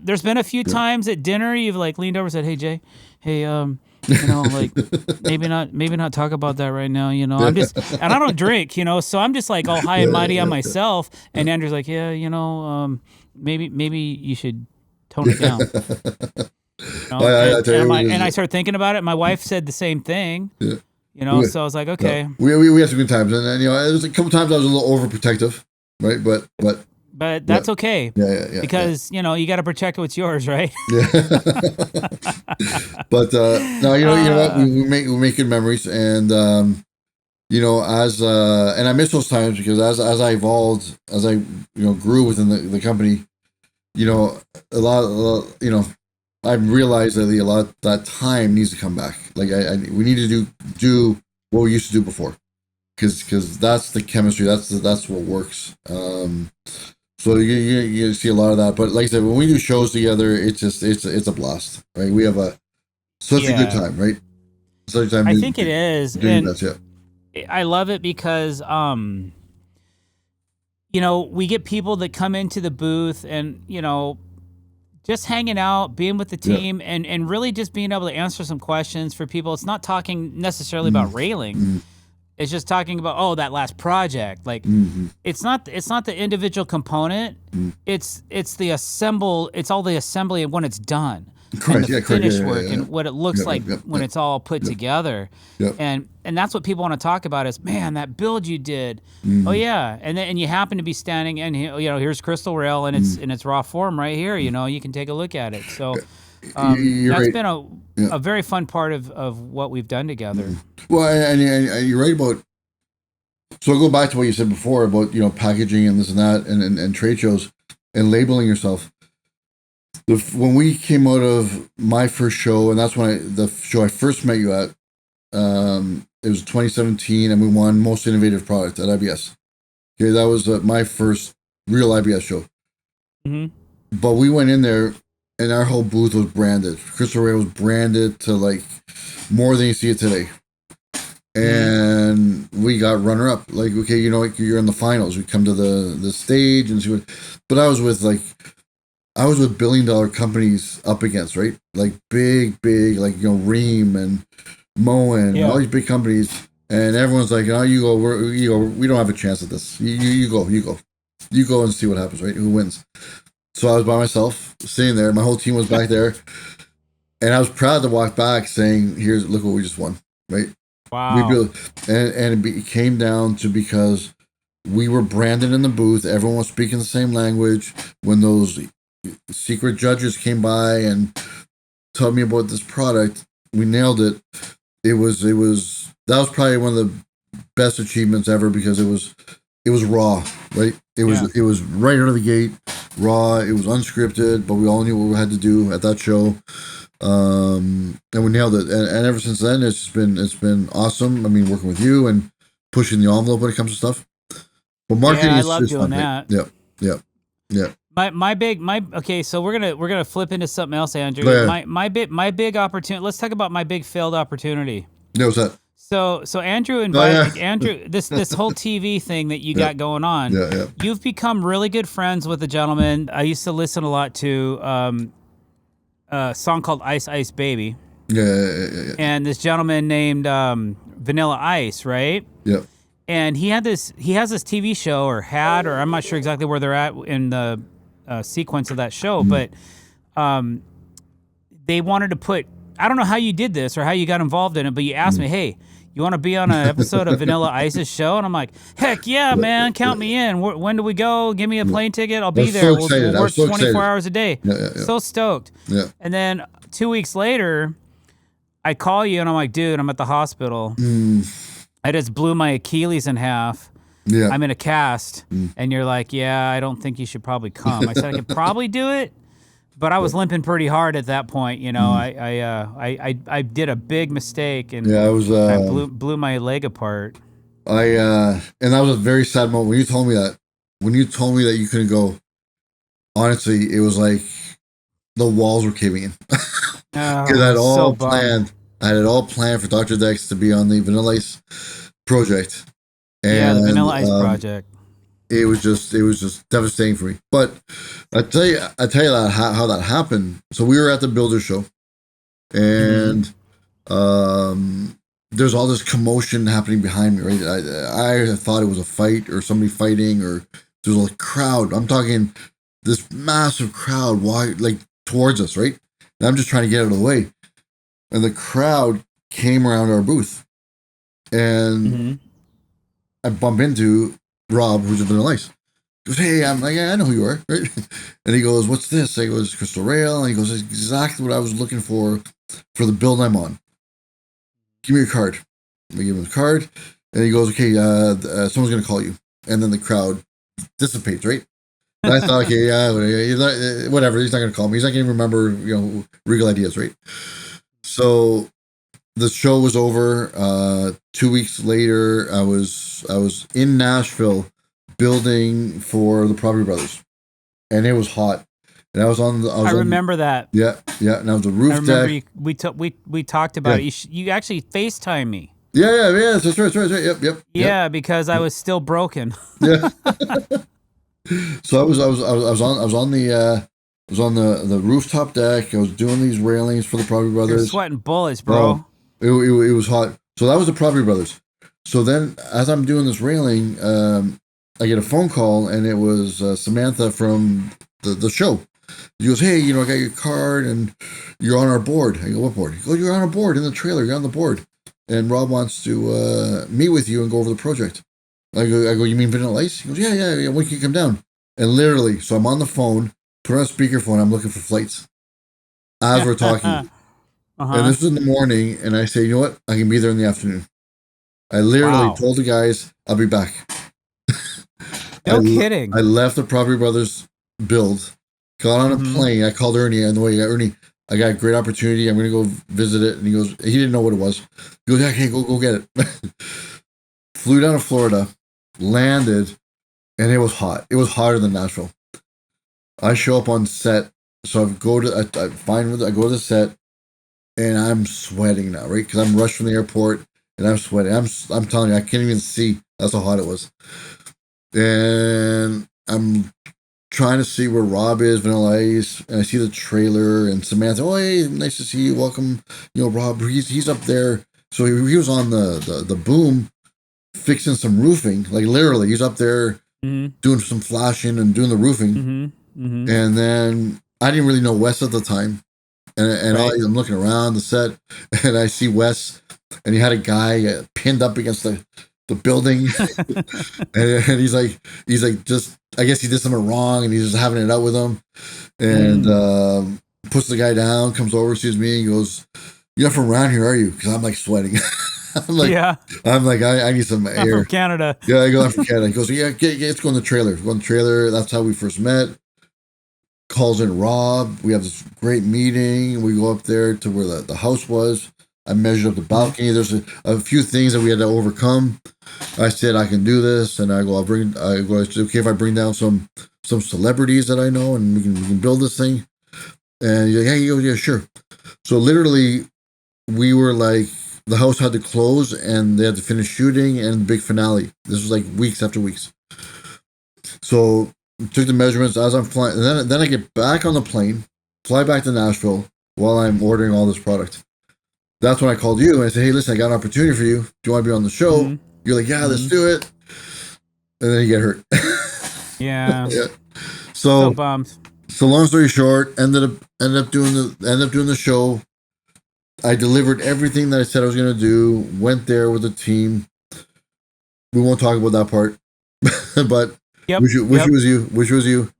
there's been a few times at dinner you've, like, leaned over and said, "Hey, Jay, hey, you know, like, maybe not talk about that right now. You know, I'm just, and I don't drink, you know, so I'm just like all high and mighty on myself." And Andrew's like, "Yeah, you know, maybe you should tone it down." You know? And I started thinking about it. My wife said the same thing. Yeah. You know, so I was like, okay. We had some good times, and you know, there's a couple times I was a little overprotective, right? But that's okay. Yeah. Because you know, you got to protect what's yours, right? Yeah. But no, you know what? We make good memories, and you know, and I miss those times because as I evolved, as I grew within the company, you know, a lot, you know, I realized that a lot that time needs to come back. Like we need to do what we used to do before, because that's the chemistry. That's what works. So you see a lot of that. But like I said, when we do shows together, it's a blast, right? We have such a good time, right? Such a time. I think it is, and that, I love it because you know, we get people that come into the booth and, you know, just hanging out, being with the team, and really just being able to answer some questions for people. It's not talking necessarily about railing. It's just talking about, that last project. Like, it's not the individual component. It's all the assembly of when it's done. Correct. And the finished work and what it looks like when it's all put together. And that's what people want to talk about is, man, that build you did. Oh yeah. And you happen to be standing, and you know, here's crystal rail and it's in its raw form right here. You know, you can take a look at it. So that's been a very fun part of what we've done together. Well, and you're right about. So I'll go back to what you said before about, you know, packaging and this and that, and trade shows and labeling yourself. When we came out of my first show, and that's when the show I first met you at, it was 2017, and we won Most Innovative Product at IBS. Okay, that was my first real IBS show. But we went in there, and our whole booth was branded. Crystal Ray was branded to, like, more than you see it today. And we got runner-up. Like, okay, you know, like, you're in the finals. We come to the stage and see what. But I was with billion-dollar companies up against, right? Like big, like, you know, Ream and Moen, all these big companies, and everyone's like, "Oh, you go. We don't have a chance at this. You go and see what happens, right? Who wins?" So I was by myself, sitting there. My whole team was back there, and I was proud to walk back, saying, look what we just won, right?" Wow. And it came down to because we were branded in the booth. Everyone was speaking the same language. When those secret judges came by and told me about this product, we nailed it. That was probably one of the best achievements ever, because it was raw, right? It was right out of the gate, raw. It was unscripted, but we all knew what we had to do at that show. And we nailed it. And ever since then, it's been awesome. I mean, working with you and pushing the envelope when it comes to stuff. But marketing, I love doing that. Yeah. Okay, so we're gonna flip into something else, Andrew. Yeah. My big opportunity. Let's talk about my big failed opportunity. Yeah, what's that? So Andrew invited Andrew, this whole TV thing that you got going on. Yeah. You've become really good friends with a gentleman I used to listen a lot to. A song called Ice Ice Baby. Yeah. And this gentleman named Vanilla Ice, right? Yeah. And he has this TV show, or I'm not sure exactly where they're at in the sequence of that show, but they wanted to put, I don't know how you did this or how you got involved in it, but you asked me, hey, you want to be on an episode of Vanilla Ice's show? And I'm like, heck yeah, man, count me in. When do we go? Give me a plane ticket. I'll be there. We'll work 24 hours a day. Yeah. So stoked. Yeah. And then 2 weeks later, I call you and I'm like, dude, I'm at the hospital. I just blew my Achilles in half. Yeah. I'm in a cast. And you're like, yeah, I don't think you should probably come. I said I could probably do it, but I was limping pretty hard at that point. You know, I did a big mistake and I was I blew my leg apart. and that was a very sad moment when you told me that. When you told me that you couldn't go, honestly, it was like the walls were caving in. Because I had all planned. I had it all planned for Dr. Dex to be on the Vanilla Ice project. And, the Vanilla Ice project. It was just devastating for me. But I tell you that how that happened. So we were at the Builder Show, and there's all this commotion happening behind me. Right, I thought it was a fight or somebody fighting, or there's a crowd. I'm talking this massive crowd like towards us, right? And I'm just trying to get out of the way, and the crowd came around our booth, and I bump into Rob, who's at Vanilla Ice. He goes, hey, I'm like, yeah, I know who you are, right? And he goes, what's this? I go, it's Crystal Rail. And he goes, it's exactly what I was looking for the build I'm on. Give me your card. I give him the card, and he goes, okay, someone's gonna call you. And then the crowd dissipates, right? And I thought, okay, yeah, whatever. He's not gonna call me. He's not gonna remember, Regal Ideas, right? So the show was over. 2 weeks later, I was in Nashville building for the Property Brothers, and it was hot. And I remember that. Yeah, and I was a roof deck. We talked about it. You actually FaceTimed me. Yeah. That's right. Yep. Yeah, because I was still broken. Yeah. So I was on the rooftop deck. I was doing these railings for the Property Brothers. You're sweating bullets, bro. It was hot. So that was the Property Brothers. So then, as I'm doing this railing, I get a phone call, and it was Samantha from the show. He goes, hey, I got your card, and you're on our board. I go, what board? He goes, you're on a board in the trailer. You're on the board, and Rob wants to meet with you and go over the project. I go, you mean Vanilla Ice? He goes, yeah. When can you come down? And literally, so I'm on the phone, put on speakerphone. I'm looking for flights as we're talking. And this was in the morning, and I say, you know what? I can be there in the afternoon. I literally told the guys, I'll be back. No kidding. I left the Property Brothers build, got on a plane. I called Ernie on the way. Ernie, I got a great opportunity. I'm going to go visit it. And he goes, he didn't know what it was. He goes, yeah, okay, go get it. Flew down to Florida, landed, and it was hot. It was hotter than Nashville. I show up on set. So I go to the set, and I'm sweating now, right? Because I'm rushed from the airport, and I'm sweating. I'm telling you, I can't even see. That's how hot it was. And I'm trying to see where Rob is, Vanilla Ice, and I see the trailer, and Samantha, oh, hey, nice to see you. Welcome. Rob, he's up there. So he was on the boom fixing some roofing. Like, literally, he's up there doing some flashing and doing the roofing. And then I didn't really know Wes at the time. And I'm looking around the set, and I see Wes, and he had a guy pinned up against the building. and he's like, just, I guess he did something wrong, and he's just having it out with him. And puts the guy down, comes over, sees me, and goes, you're not from around here, are you? Because I'm like sweating. I'm like, I need some air. I'm from Canada. Yeah, I go, I'm from Canada. He goes, yeah, let's go in the trailer. Go in the trailer. That's how we first met. Calls in Rob. We have this great meeting. We go up there to where the house was. I measured up the balcony. There's a few things that we had to overcome. I said, I can do this. And I said, okay, if I bring down some celebrities that I know, and we can build this thing. And he's like, hey, yeah, sure. So literally, we were like, the house had to close, and they had to finish shooting, and the big finale. This was like weeks after weeks. So took the measurements as I'm flying, and then I get back on the plane, fly back to Nashville while I'm ordering all this product. That's when I called you, and I said, hey, listen, I got an opportunity for you. Do you want to be on the show? You're like, yeah, let's do it. And then you get hurt. Yeah. So bummed. So long story short, ended up doing the show. I delivered everything that I said I was going to do. Went there with the team. We won't talk about that part, but wish it was you.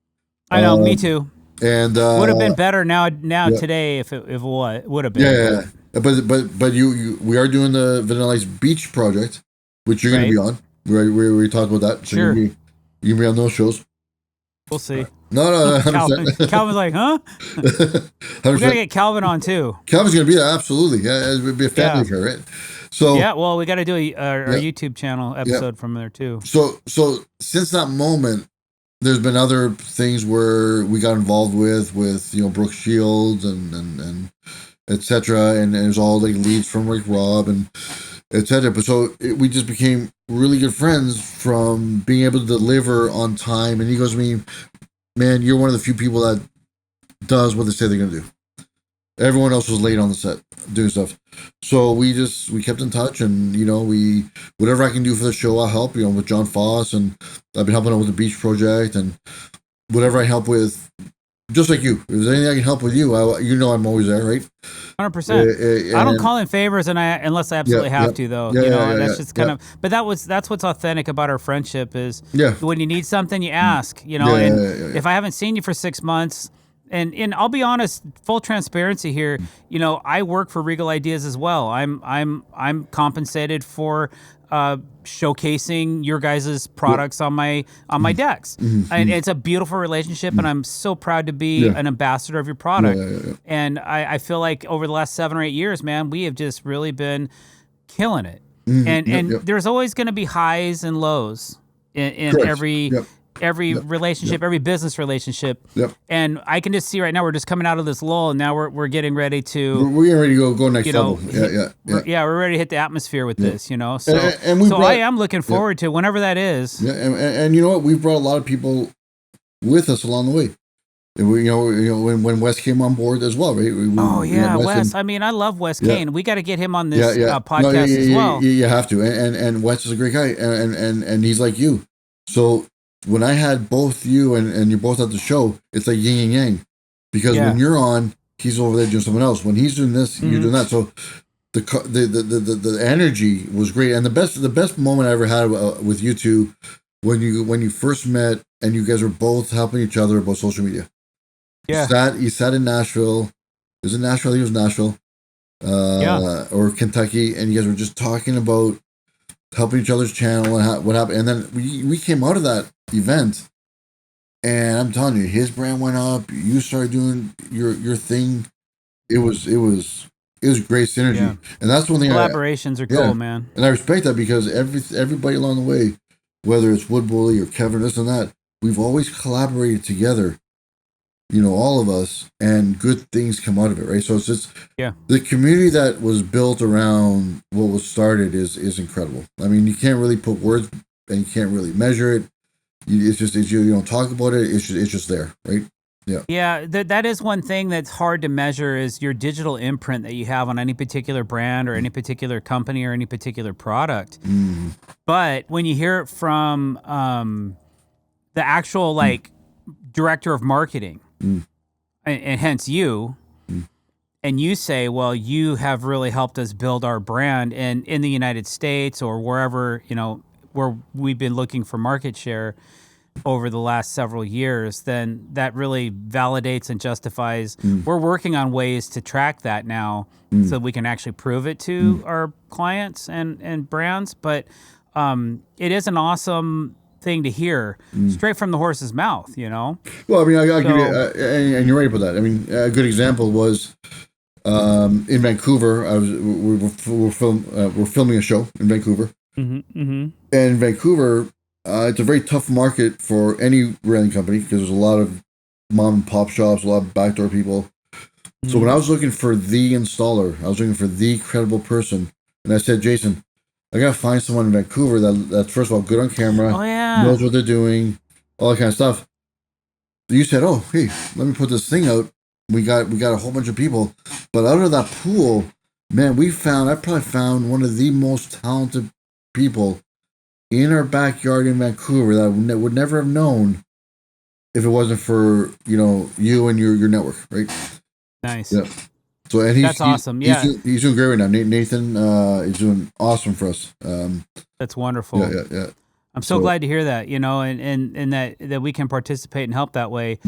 I know, me too. And would have been better now today if it would have been. Yeah. but we are doing the Vanilla Ice Beach project, which you're going to be on. We talked about that. So sure. you can be on those shows. We'll see. No, 100%. Calvin's like, huh? 100%. We gotta get Calvin on too. Calvin's going to be there, absolutely. Yeah, it would be a family affair, right? So yeah, well, we got to do our YouTube channel episode from there too. So since that moment, there's been other things where we got involved with Brooke Shields and etc. And there's all like leads from like Rob and etc. But we just became really good friends from being able to deliver on time. And he goes to me, man, you're one of the few people that does what they say they're gonna do. Everyone else was late on the set doing stuff. So we kept in touch, and whatever I can do for the show, I'll help. With John Foss, and I've been helping out with the Beach Project, and whatever I help with, just like you. If there's anything I can help with you, I'm always there, right? 100%. I don't call in favors, unless I absolutely have to, though. That's just kind of. But that's what's authentic about our friendship is when you need something, you ask. If I haven't seen you for 6 months. And I'll be honest, full transparency here. I work for Regal Ideas as well. I'm compensated for showcasing your guys' products on my decks, and it's a beautiful relationship. And I'm so proud to be an ambassador of your product. And I feel like over the last 7 or 8 years, man, we have just really been killing it. And there's always going to be highs and lows in every relationship, every business relationship. And I can just see right now we're just coming out of this lull, and now we're getting ready to we're ready to go next level. We're ready to hit the atmosphere with this, So I am looking forward to whenever that is. And you know what? We've brought a lot of people with us along the way. And when Wes came on board as well, right? Wes. I love Wes Kane. We got to get him on this podcast as well. You have to. And Wes is a great guy, and he's like you. So when I had both you and you're both at the show, it's like yin and yang, because when you're on, he's over there doing something else. When he's doing this, you're doing that. So the energy was great, and the best moment I ever had with you two when you first met and you guys were both helping each other about social media. You sat in Nashville. Was it Nashville? I think it was Nashville, or Kentucky, and you guys were just talking about helping each other's channel and what happened. And then we came out of that event, and I'm telling you, his brand went up. You started doing your thing. It was great synergy, and that's one thing. Collaborations are cool, man. And I respect that, because everybody along the way, whether it's Wood Bully or Kevin, this and that, we've always collaborated together. All of us, and good things come out of it, right? So it's just the community that was built around what was started is incredible. You can't really put words, and you can't really measure it. It's just you don't talk about it. It's just there, right? Yeah. That is one thing that's hard to measure, is your digital imprint that you have on any particular brand or any particular company or any particular product. But when you hear it from the actual director of marketing, and hence you, and you say, well, you have really helped us build our brand in the United States or wherever, where we've been looking for market share over the last several years, then that really validates and justifies. We're working on ways to track that now so we can actually prove it to our clients and brands. But it is an awesome thing to hear straight from the horse's mouth, Well, I give you, and you're right about that. A good example was in Vancouver. We're filming a show in Vancouver, and in Vancouver, it's a very tough market for any railing company, because there's a lot of mom and pop shops, a lot of backdoor people. So when I was looking for the installer, I was looking for the credible person, and I said, Jason, I gotta find someone in Vancouver that's first of all good on camera, knows what they're doing, all that kind of stuff. You said, "Oh, hey, let me put this thing out." We got a whole bunch of people, but out of that pool, man, I probably found one of the most talented people in our backyard in Vancouver that I would never have known if it wasn't for you and your network, right? Nice. Yeah. So and that's awesome. He's doing great right now. Nathan is doing awesome for us. That's wonderful. Yeah. I'm so glad to hear that, and that we can participate and help that way.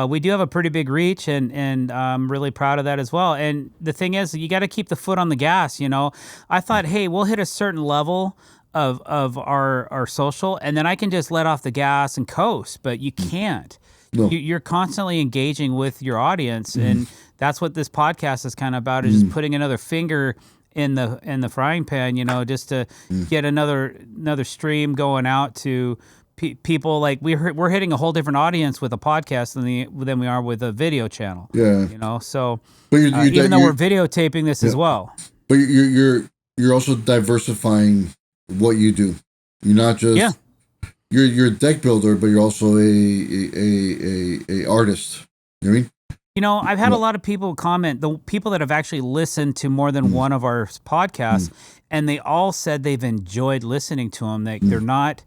We do have a pretty big reach, and I'm really proud of that as well. And the thing is, you got to keep the foot on the gas. I thought, hey, we'll hit a certain level of our social, and then I can just let off the gas and coast. But you can't. No. You're constantly engaging with your audience, and that's what this podcast is kind of about. Is just putting another finger in the frying pan, just to get another stream going out to people. Like we're hitting a whole different audience with a podcast than we are with a video channel. Yeah. So but even though we're videotaping this as well. But you're also diversifying what you do. You're not just you're a deck builder, but you're also a artist. You know what I mean? I've had a lot of people comment, the people that have actually listened to more than one of our podcasts, and they all said they've enjoyed listening to them. They're not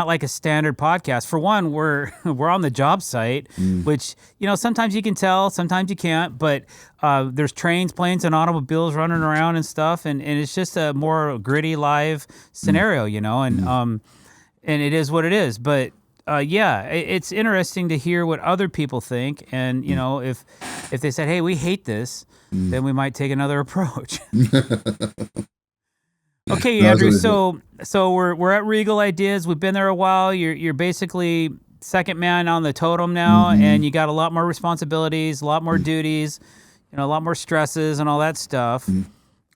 like a standard podcast. For one, we're on the job site, which, sometimes you can tell, sometimes you can't, but there's trains, planes, and automobiles running around and stuff, and it's just a more gritty live scenario, and it is what it is. But it's interesting to hear what other people think, and if they said, "Hey, we hate this," then we might take another approach. Okay, Andrew. So we're at Regal Ideas. We've been there a while. You're basically second man on the totem now, and you got a lot more responsibilities, a lot more duties, a lot more stresses, and all that stuff.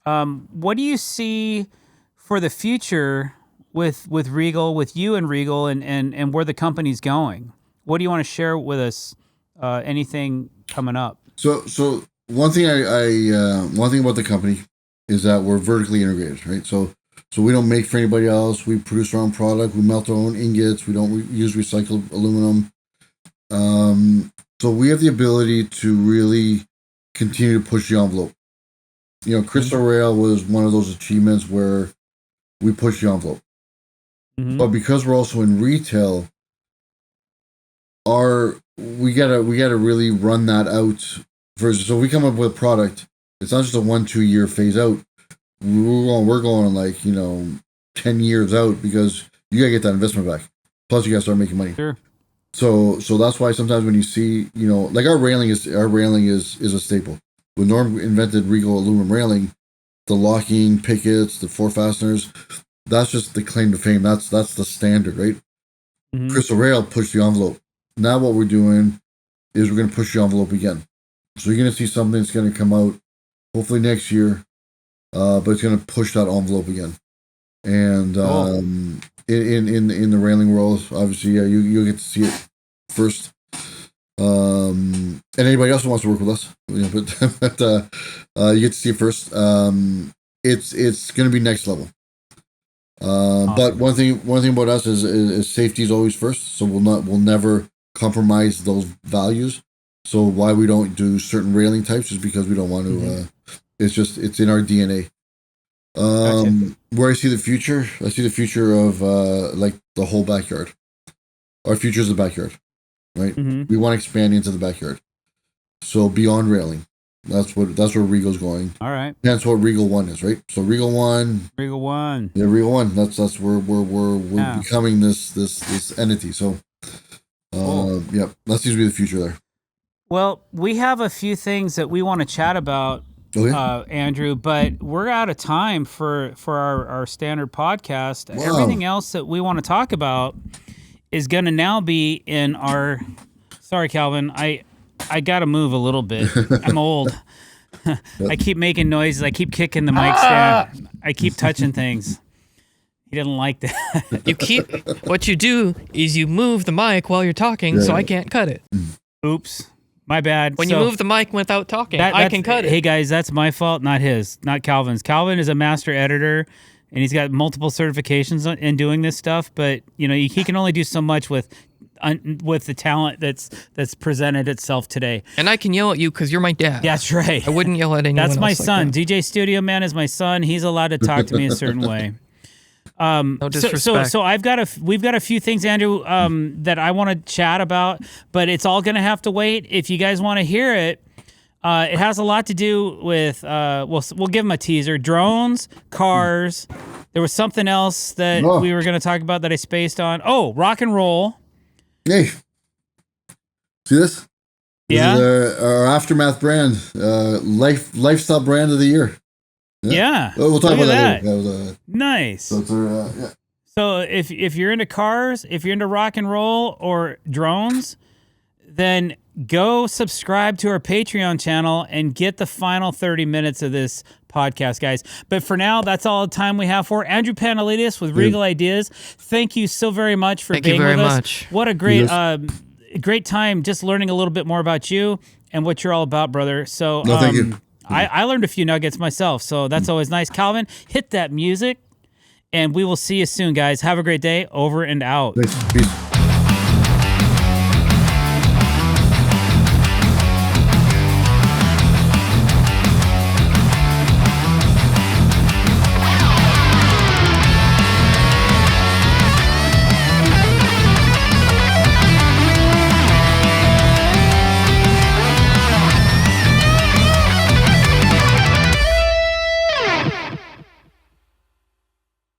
What do you see for the future with Regal, with you and Regal, and where the company's going? What do you want to share with us? Anything coming up? So one thing one thing about the company is that we're vertically integrated, right? So we don't make for anybody else. We produce our own product. We melt our own ingots. We don't use recycled aluminum. So we have the ability to really continue to push the envelope. Crystal Rail was one of those achievements where we push the envelope. But because we're also in retail, we gotta really run that out. So if we come up with a product, it's not just a 1-2 year phase out. We're going like 10 years out, because you gotta get that investment back. Plus, you gotta start making money. Sure. So that's why sometimes when you see like our railing is a staple. When Norm invented Regal aluminum railing, the locking pickets, the 4 fasteners. That's just the claim to fame. That's the standard, right? Crystal Rail pushed the envelope. Now what we're doing is we're going to push the envelope again. So you're going to see something that's going to come out hopefully next year, but it's going to push that envelope again. And in the railing world, obviously, you'll get to see it first. And anybody else who wants to work with us, but you get to see it first. It's going to be next level. Awesome. But one thing about us is safety is always first. So we'll never compromise those values. So why we don't do certain railing types is because we don't want to. It's in our DNA. Gotcha. Where I see the future of like the whole backyard. Our future is the backyard, right? We want to expand into the backyard. So beyond railing. That's where Regal's going. All right. That's what Regal 1 is, right? So Regal 1. Regal 1. Yeah, Regal 1. That's where we're becoming this entity. So, Cool. that seems to be the future there. Well, we have a few things that we want to chat about, Andrew, but we're out of time for our standard podcast. Wow. Everything else that we want to talk about is going to now be in our. Sorry, Calvin. I got to move a little bit. I'm old. I keep making noises. I keep kicking the mic stand. I keep touching things. He doesn't like that. What you do is you move the mic while you're talking, so I can't cut it. Oops. My bad. When you move the mic without talking, I can cut it. Hey, guys, that's my fault, not his, not Calvin's. Calvin is a master editor, and he's got multiple certifications in doing this stuff, but he can only do so much with the talent that's presented itself today. And I can yell at you because you're my dad. That's right. I wouldn't yell at anyone else. That's my son. Like that. DJ Studio Man is my son. He's allowed to talk to me a certain way. No disrespect. So we've got a few things, Andrew, that I want to chat about, but it's all going to have to wait. If you guys want to hear it, It has a lot to do with we'll give them a teaser. Drones, cars. There was something else that we were going to talk about that I spaced on. Oh, rock and roll. Hey, see this? Yeah. This is our Aftermath brand, lifestyle brand of the year. Yeah. We'll talk about that later. That was, nice. So, it's yeah. So if you're into cars, if you're into rock and roll or drones, then go subscribe to our Patreon channel and get the final 30 minutes of this podcast, guys. But for now, that's all the time we have for Andrew Panalitis with Regal Ideas. Thank you so very much for being with us. Thank you very much. What a great time just learning a little bit more about you and what you're all about, brother. So thank you. I learned a few nuggets myself, so that's always nice. Calvin, hit that music, and we will see you soon, guys. Have a great day. Over and out. Thanks. Peace.